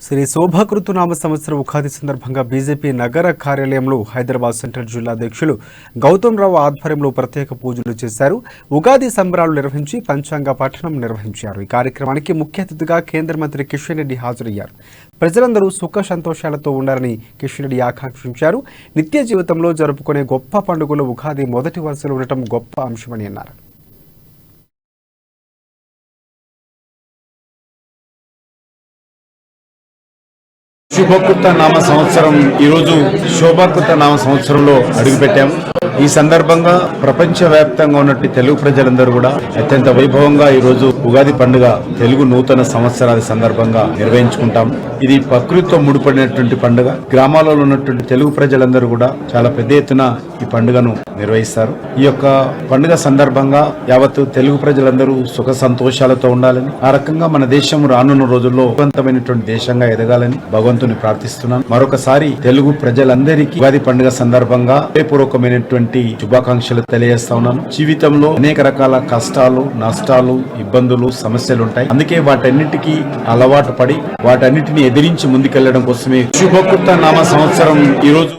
శ్రీ శోభాకృతనామ సంవత్సరం ఉగాది సందర్భంగా బీజేపీ నగర కార్యాలయంలో హైదరాబాద్ సెంట్రల్ జిల్లా అధ్యక్షులు గౌతమ్ రావు ఆధ్వర్యంలో ప్రత్యేక పూజలు చేశారు. ఉగాది సంబరాలు నిర్వహించి పంచాంగ పఠనం నిర్వహించారు. ఈ కార్యక్రమానికి ముఖ్య అతిథిగా కేంద్ర మంత్రి కిషన్ రెడ్డి హాజరయ్యారు. ప్రజలందరూ సుఖ సంతోషాలతో ఉండాలని కిషన్ రెడ్డి ఆకాంక్షించారు. నిత్య జీవితంలో జరుపుకునే గొప్ప పండుగలో ఉగాది మొదటి వరుసలో ఉండటం గొప్ప అంశమని అన్నారు. శుభకృత నామ సంవత్సరం ఈరోజు శోభాకృత నామ సంవత్సరంలో అడుగుపెట్టాము. ఈ సందర్భంగా ప్రపంచవ్యాప్తంగా ఉన్నట్టు తెలుగు ప్రజలందరూ కూడా అత్యంత వైభవంగా ఈరోజు ఉగాది పండుగ తెలుగు నూతన సంవత్సరాల సందర్భంగా నిర్వహించుకుంటాం. ఇది ప్రకృతితో ముడిపడినటువంటి పండుగ. గ్రామాలలో ఉన్నటువంటి తెలుగు ప్రజలందరూ కూడా చాలా పెద్ద ఎత్తున ఈ పండుగను నిర్వహిస్తారు. ఈ యొక్క పండుగ సందర్భంగా యావత్తు తెలుగు ప్రజలందరూ సుఖ సంతోషాలతో ఉండాలని, ఆ రకంగా మన దేశం రానున్న రోజుల్లో విజయవంతమైనటువంటి దేశంగా ఎదగాలని భగవంతుని ప్రార్థిస్తున్నాను. మరొకసారి తెలుగు ప్రజలందరికీ ఉగాది పండుగ సందర్భంగా హృదయపూర్వకమైనటువంటి శుభాకాంక్షలు తెలియజేస్తా ఉన్నాను. జీవితంలో అనేక రకాల కష్టాలు, నష్టాలు, ఇబ్బందులు, సమస్యలు ఉంటాయి. అందుకే వాటన్నిటికీ అలవాటు పడి వాటన్నిటిని ఎదిరించి ముందుకెళ్లడం కోసమే శుభకృత నామ సంవత్సరం ఈరోజు